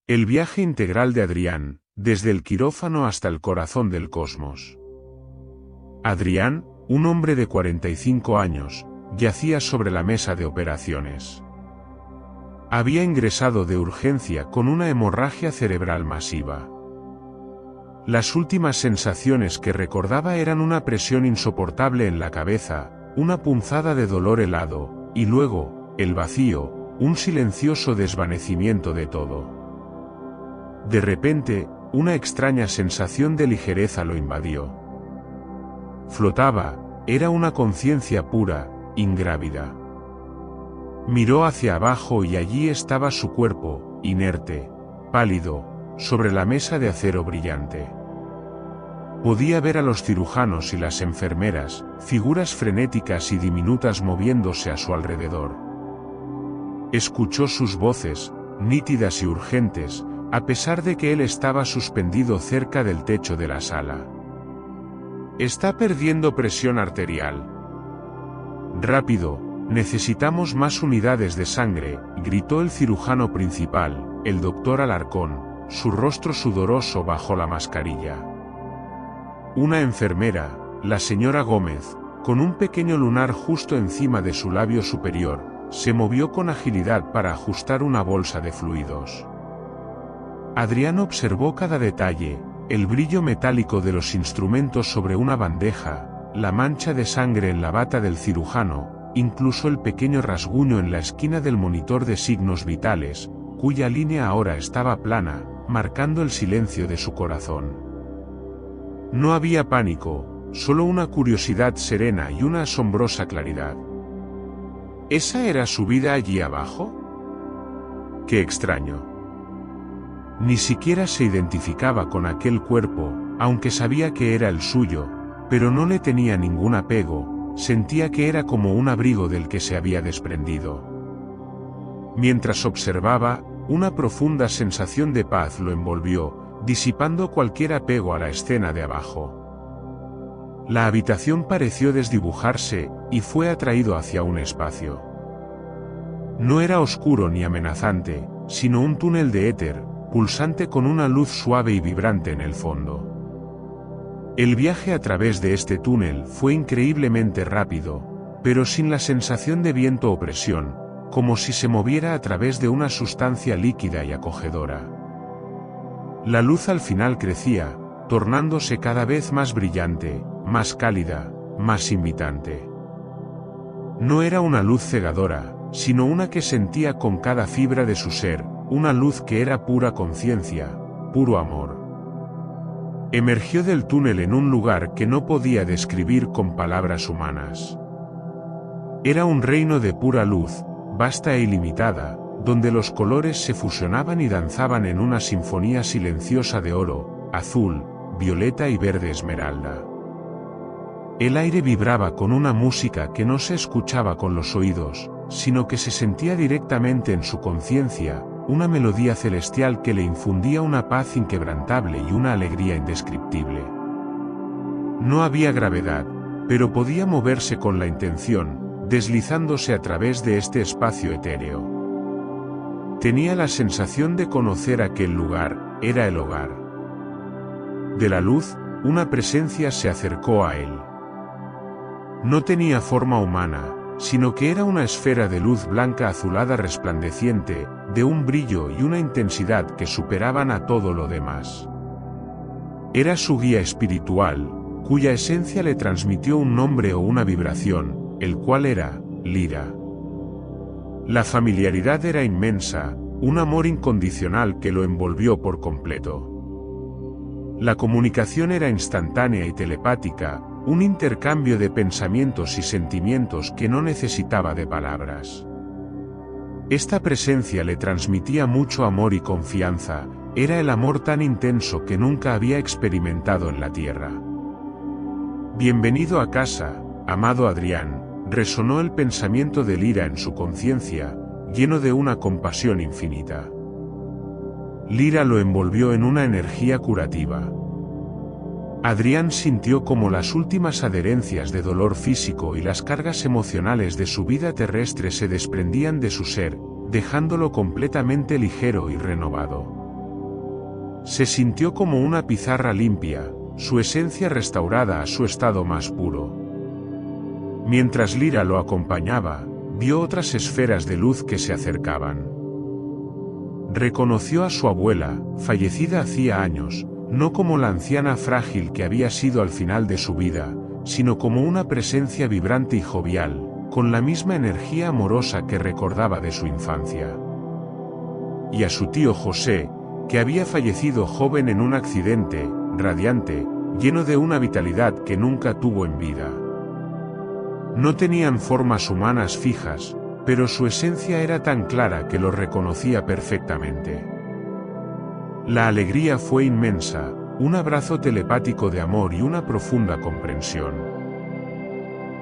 El viaje integral de Adrián, desde el quirófano hasta el corazón del cosmos. Adrián, un hombre de 45 años, yacía sobre la mesa de operaciones. Había ingresado de urgencia con una hemorragia cerebral masiva. Las últimas sensaciones que recordaba eran una presión insoportable en la cabeza, una punzada de dolor helado, y luego, el vacío, un silencioso desvanecimiento de todo. De repente, una extraña sensación de ligereza lo invadió. Flotaba, era una conciencia pura, ingrávida. Miró hacia abajo y allí estaba su cuerpo, inerte, pálido, sobre la mesa de acero brillante. Podía ver a los cirujanos y las enfermeras, figuras frenéticas y diminutas moviéndose a su alrededor. Escuchó sus voces, nítidas y urgentes, a pesar de que él estaba suspendido cerca del techo de la sala. «Está perdiendo presión arterial. Rápido, necesitamos más unidades de sangre», gritó el cirujano principal, el doctor Alarcón, su rostro sudoroso bajo la mascarilla. Una enfermera, la señora Gómez, con un pequeño lunar justo encima de su labio superior, se movió con agilidad para ajustar una bolsa de fluidos. Adrián observó cada detalle, el brillo metálico de los instrumentos sobre una bandeja, la mancha de sangre en la bata del cirujano, incluso el pequeño rasguño en la esquina del monitor de signos vitales, cuya línea ahora estaba plana, marcando el silencio de su corazón. No había pánico, solo una curiosidad serena y una asombrosa claridad. ¿Esa era su vida allí abajo? ¡Qué extraño! Ni siquiera se identificaba con aquel cuerpo, aunque sabía que era el suyo, pero no le tenía ningún apego, sentía que era como un abrigo del que se había desprendido. Mientras observaba, una profunda sensación de paz lo envolvió, disipando cualquier apego a la escena de abajo. La habitación pareció desdibujarse, y fue atraído hacia un espacio. No era oscuro ni amenazante, sino un túnel de éter, pulsante con una luz suave y vibrante en el fondo. El viaje a través de este túnel fue increíblemente rápido, pero sin la sensación de viento o presión, como si se moviera a través de una sustancia líquida y acogedora. La luz al final crecía, tornándose cada vez más brillante, más cálida, más invitante. No era una luz cegadora, sino una que sentía con cada fibra de su ser, una luz que era pura conciencia, puro amor. Emergió del túnel en un lugar que no podía describir con palabras humanas. Era un reino de pura luz, vasta e ilimitada, donde los colores se fusionaban y danzaban en una sinfonía silenciosa de oro, azul, violeta y verde esmeralda. El aire vibraba con una música que no se escuchaba con los oídos, sino que se sentía directamente en su conciencia, una melodía celestial que le infundía una paz inquebrantable y una alegría indescriptible. No había gravedad, pero podía moverse con la intención, deslizándose a través de este espacio etéreo. Tenía la sensación de conocer aquel lugar, era el hogar. De la luz, una presencia se acercó a él. No tenía forma humana, sino que era una esfera de luz blanca azulada resplandeciente, de un brillo y una intensidad que superaban a todo lo demás. Era su guía espiritual, cuya esencia le transmitió un nombre o una vibración, el cual era Lira. La familiaridad era inmensa, un amor incondicional que lo envolvió por completo. La comunicación era instantánea y telepática, un intercambio de pensamientos y sentimientos que no necesitaba de palabras. Esta presencia le transmitía mucho amor y confianza, era el amor tan intenso que nunca había experimentado en la tierra. «Bienvenido a casa, amado Adrián», resonó el pensamiento de Lira en su conciencia, lleno de una compasión infinita. Lira lo envolvió en una energía curativa. Adrián sintió como las últimas adherencias de dolor físico y las cargas emocionales de su vida terrestre se desprendían de su ser, dejándolo completamente ligero y renovado. Se sintió como una pizarra limpia, su esencia restaurada a su estado más puro. Mientras Lyra lo acompañaba, vio otras esferas de luz que se acercaban. Reconoció a su abuela, fallecida hacía años, no como la anciana frágil que había sido al final de su vida, sino como una presencia vibrante y jovial, con la misma energía amorosa que recordaba de su infancia. Y a su tío José, que había fallecido joven en un accidente, radiante, lleno de una vitalidad que nunca tuvo en vida. No tenían formas humanas fijas, pero su esencia era tan clara que lo reconocía perfectamente. La alegría fue inmensa, un abrazo telepático de amor y una profunda comprensión.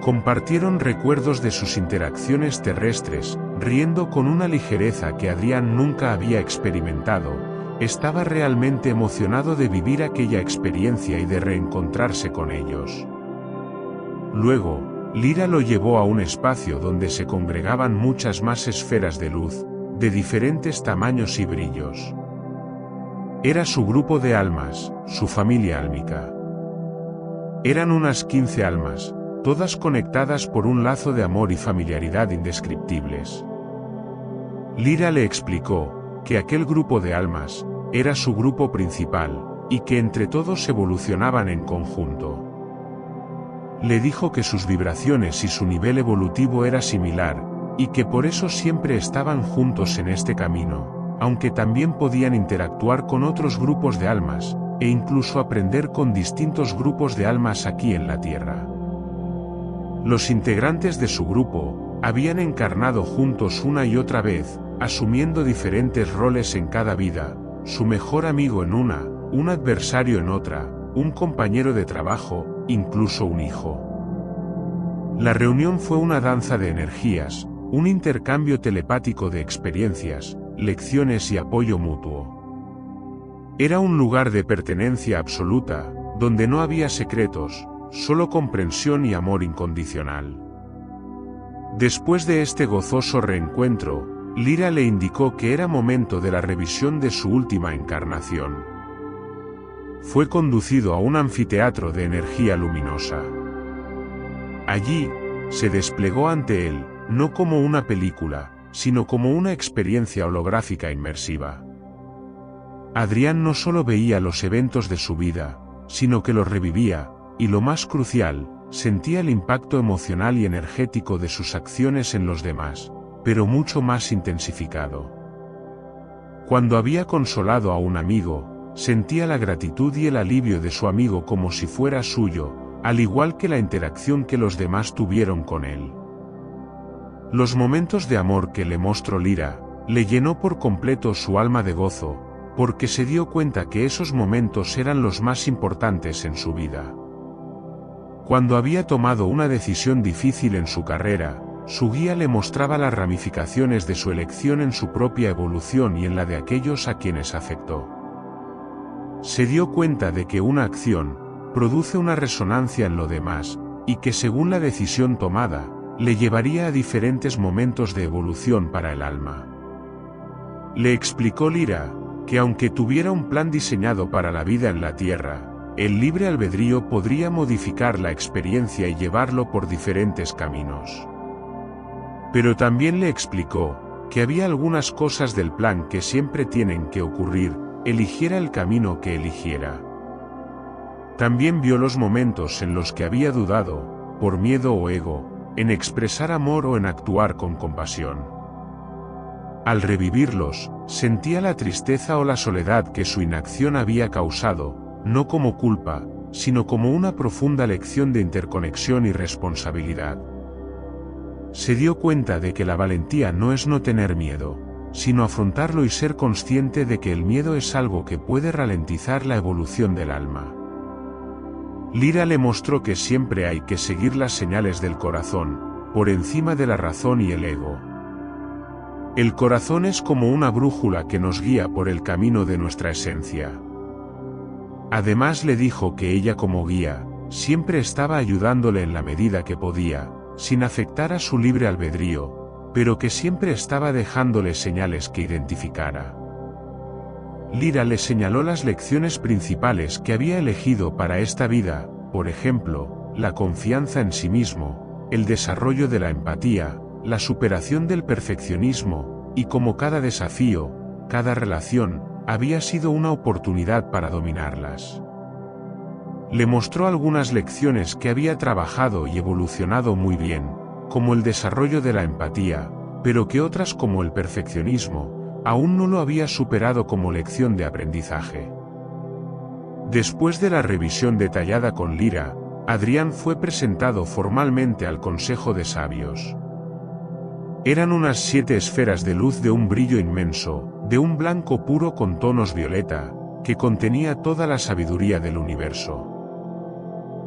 Compartieron recuerdos de sus interacciones terrestres, riendo con una ligereza que Adrián nunca había experimentado. Estaba realmente emocionado de vivir aquella experiencia y de reencontrarse con ellos. Luego, Lyra lo llevó a un espacio donde se congregaban muchas más esferas de luz, de diferentes tamaños y brillos. Era su grupo de almas, su familia álmica. Eran unas 15 almas, todas conectadas por un lazo de amor y familiaridad indescriptibles. Lyra le explicó que aquel grupo de almas era su grupo principal, y que entre todos evolucionaban en conjunto. Le dijo que sus vibraciones y su nivel evolutivo era similar, y que por eso siempre estaban juntos en este camino, aunque también podían interactuar con otros grupos de almas, e incluso aprender con distintos grupos de almas aquí en la Tierra. Los integrantes de su grupo habían encarnado juntos una y otra vez, asumiendo diferentes roles en cada vida, su mejor amigo en una, un adversario en otra, un compañero de trabajo, incluso un hijo. La reunión fue una danza de energías, un intercambio telepático de experiencias, lecciones y apoyo mutuo. Era un lugar de pertenencia absoluta, donde no había secretos, solo comprensión y amor incondicional. Después de este gozoso reencuentro, Lyra le indicó que era momento de la revisión de su última encarnación. Fue conducido a un anfiteatro de energía luminosa. Allí, se desplegó ante él, no como una película, sino como una experiencia holográfica inmersiva. Adrián no solo veía los eventos de su vida, sino que los revivía, y lo más crucial, sentía el impacto emocional y energético de sus acciones en los demás, pero mucho más intensificado. Cuando había consolado a un amigo, sentía la gratitud y el alivio de su amigo como si fuera suyo, al igual que la interacción que los demás tuvieron con él. Los momentos de amor que le mostró Lyra, le llenó por completo su alma de gozo, porque se dio cuenta que esos momentos eran los más importantes en su vida. Cuando había tomado una decisión difícil en su carrera, su guía le mostraba las ramificaciones de su elección en su propia evolución y en la de aquellos a quienes afectó. Se dio cuenta de que una acción produce una resonancia en lo demás, y que según la decisión tomada, le llevaría a diferentes momentos de evolución para el alma. Le explicó Lyra que aunque tuviera un plan diseñado para la vida en la Tierra, el libre albedrío podría modificar la experiencia y llevarlo por diferentes caminos. Pero también le explicó que había algunas cosas del plan que siempre tienen que ocurrir, eligiera el camino que eligiera. También vio los momentos en los que había dudado, por miedo o ego, en expresar amor o en actuar con compasión. Al revivirlos, sentía la tristeza o la soledad que su inacción había causado, no como culpa, sino como una profunda lección de interconexión y responsabilidad. Se dio cuenta de que la valentía no es no tener miedo, sino afrontarlo y ser consciente de que el miedo es algo que puede ralentizar la evolución del alma. Lyra le mostró que siempre hay que seguir las señales del corazón, por encima de la razón y el ego. El corazón es como una brújula que nos guía por el camino de nuestra esencia. Además le dijo que ella como guía, siempre estaba ayudándole en la medida que podía, sin afectar a su libre albedrío, pero que siempre estaba dejándole señales que identificara. Lyra le señaló las lecciones principales que había elegido para esta vida, por ejemplo, la confianza en sí mismo, el desarrollo de la empatía, la superación del perfeccionismo, y como cada desafío, cada relación, había sido una oportunidad para dominarlas. Le mostró algunas lecciones que había trabajado y evolucionado muy bien, como el desarrollo de la empatía, pero que otras como el perfeccionismo, aún no lo había superado como lección de aprendizaje. Después de la revisión detallada con Lyra, Adrián fue presentado formalmente al Consejo de Sabios. Eran unas 7 esferas de luz de un brillo inmenso, de un blanco puro con tonos violeta, que contenía toda la sabiduría del universo.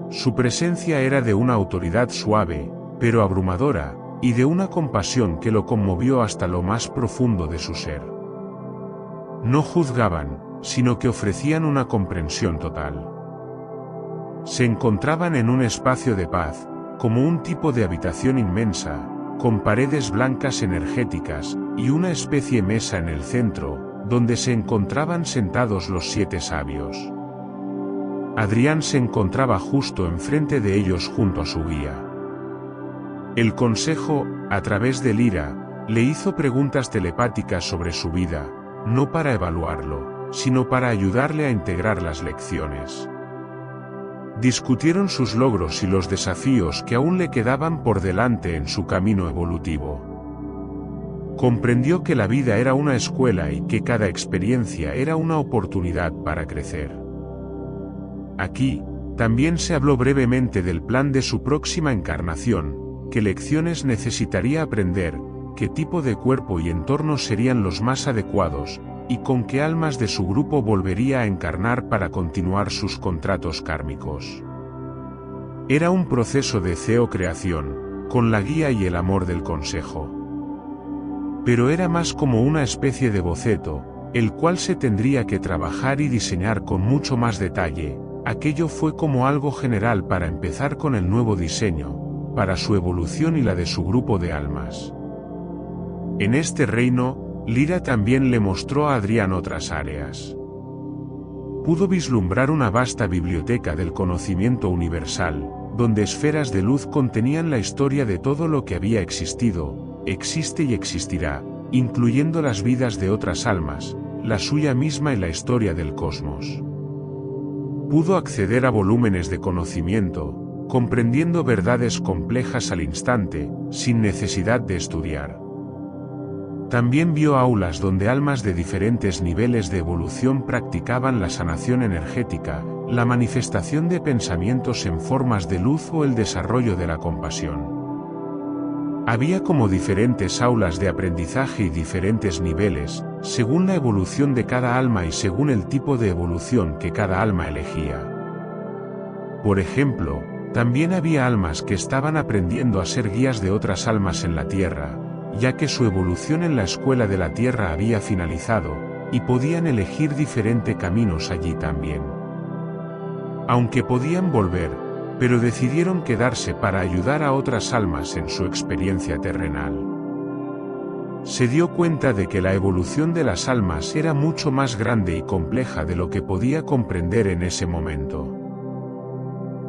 Su presencia era de una autoridad suave, pero abrumadora, y de una compasión que lo conmovió hasta lo más profundo de su ser. No juzgaban, sino que ofrecían una comprensión total. Se encontraban en un espacio de paz, como un tipo de habitación inmensa, con paredes blancas energéticas, y una especie mesa en el centro, donde se encontraban sentados los 7 sabios. Adrián se encontraba justo enfrente de ellos junto a su guía. El consejo, a través de Lyra, le hizo preguntas telepáticas sobre su vida, no para evaluarlo, sino para ayudarle a integrar las lecciones. Discutieron sus logros y los desafíos que aún le quedaban por delante en su camino evolutivo. Comprendió que la vida era una escuela y que cada experiencia era una oportunidad para crecer. Aquí, también se habló brevemente del plan de su próxima encarnación, qué lecciones necesitaría aprender, qué tipo de cuerpo y entorno serían los más adecuados, y con qué almas de su grupo volvería a encarnar para continuar sus contratos kármicos. Era un proceso de creación, con la guía y el amor del consejo. Pero era más como una especie de boceto, el cual se tendría que trabajar y diseñar con mucho más detalle. Aquello fue como algo general para empezar con el nuevo diseño, para su evolución y la de su grupo de almas. En este reino, Lyra también le mostró a Adrián otras áreas. Pudo vislumbrar una vasta biblioteca del conocimiento universal, donde esferas de luz contenían la historia de todo lo que había existido, existe y existirá, incluyendo las vidas de otras almas, la suya misma y la historia del cosmos. Pudo acceder a volúmenes de conocimiento, comprendiendo verdades complejas al instante, sin necesidad de estudiar. También vio aulas donde almas de diferentes niveles de evolución practicaban la sanación energética, la manifestación de pensamientos en formas de luz o el desarrollo de la compasión. Había como diferentes aulas de aprendizaje y diferentes niveles, según la evolución de cada alma y según el tipo de evolución que cada alma elegía. Por ejemplo, también había almas que estaban aprendiendo a ser guías de otras almas en la Tierra, ya que su evolución en la escuela de la Tierra había finalizado, y podían elegir diferentes caminos allí también. Aunque podían volver, pero decidieron quedarse para ayudar a otras almas en su experiencia terrenal. Se dio cuenta de que la evolución de las almas era mucho más grande y compleja de lo que podía comprender en ese momento.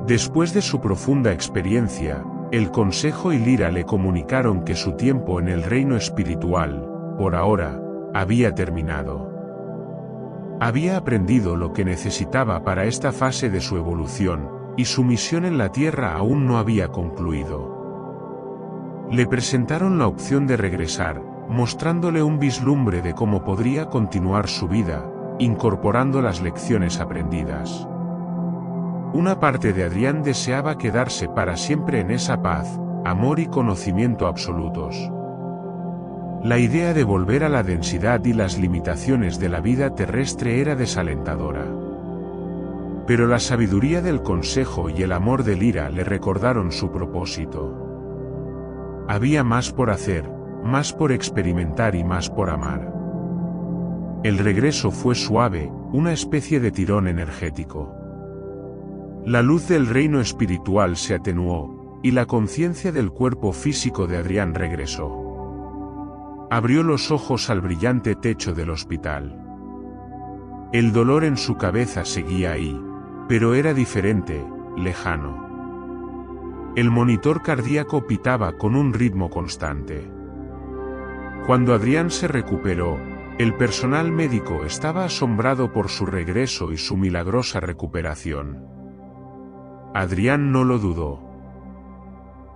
Después de su profunda experiencia, el consejo y Lyra le comunicaron que su tiempo en el reino espiritual, por ahora, había terminado. Había aprendido lo que necesitaba para esta fase de su evolución, y su misión en la Tierra aún no había concluido. Le presentaron la opción de regresar, mostrándole un vislumbre de cómo podría continuar su vida, incorporando las lecciones aprendidas. Una parte de Adrián deseaba quedarse para siempre en esa paz, amor y conocimiento absolutos. La idea de volver a la densidad y las limitaciones de la vida terrestre era desalentadora. Pero la sabiduría del consejo y el amor de Lyra le recordaron su propósito. Había más por hacer, más por experimentar y más por amar. El regreso fue suave, una especie de tirón energético. La luz del reino espiritual se atenuó, y la conciencia del cuerpo físico de Adrián regresó. Abrió los ojos al brillante techo del hospital. El dolor en su cabeza seguía ahí, pero era diferente, lejano. El monitor cardíaco pitaba con un ritmo constante. Cuando Adrián se recuperó, el personal médico estaba asombrado por su regreso y su milagrosa recuperación. Adrián no lo dudó.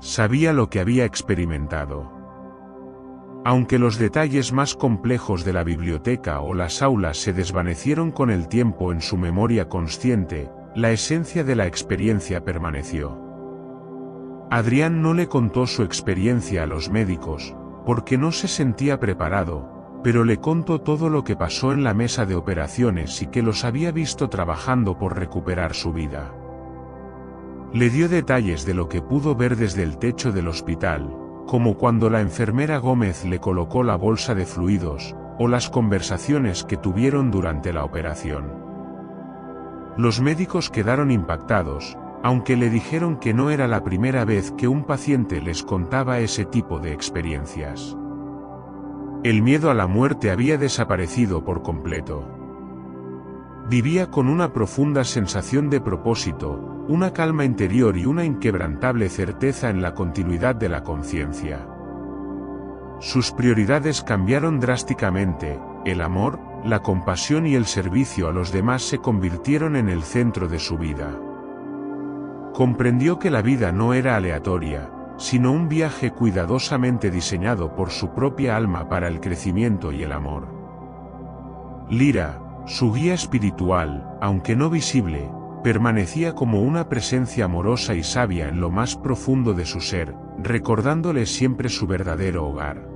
Sabía lo que había experimentado. Aunque los detalles más complejos de la biblioteca o las aulas se desvanecieron con el tiempo en su memoria consciente, la esencia de la experiencia permaneció. Adrián no le contó su experiencia a los médicos, porque no se sentía preparado, pero le contó todo lo que pasó en la mesa de operaciones y que los había visto trabajando por recuperar su vida. Le dio detalles de lo que pudo ver desde el techo del hospital, como cuando la enfermera Gómez le colocó la bolsa de fluidos, o las conversaciones que tuvieron durante la operación. Los médicos quedaron impactados, aunque le dijeron que no era la primera vez que un paciente les contaba ese tipo de experiencias. El miedo a la muerte había desaparecido por completo. Vivía con una profunda sensación de propósito, una calma interior y una inquebrantable certeza en la continuidad de la conciencia. Sus prioridades cambiaron drásticamente, el amor, la compasión y el servicio a los demás se convirtieron en el centro de su vida. Comprendió que la vida no era aleatoria, sino un viaje cuidadosamente diseñado por su propia alma para el crecimiento y el amor. Lira, su guía espiritual, aunque no visible, permanecía como una presencia amorosa y sabia en lo más profundo de su ser, recordándole siempre su verdadero hogar.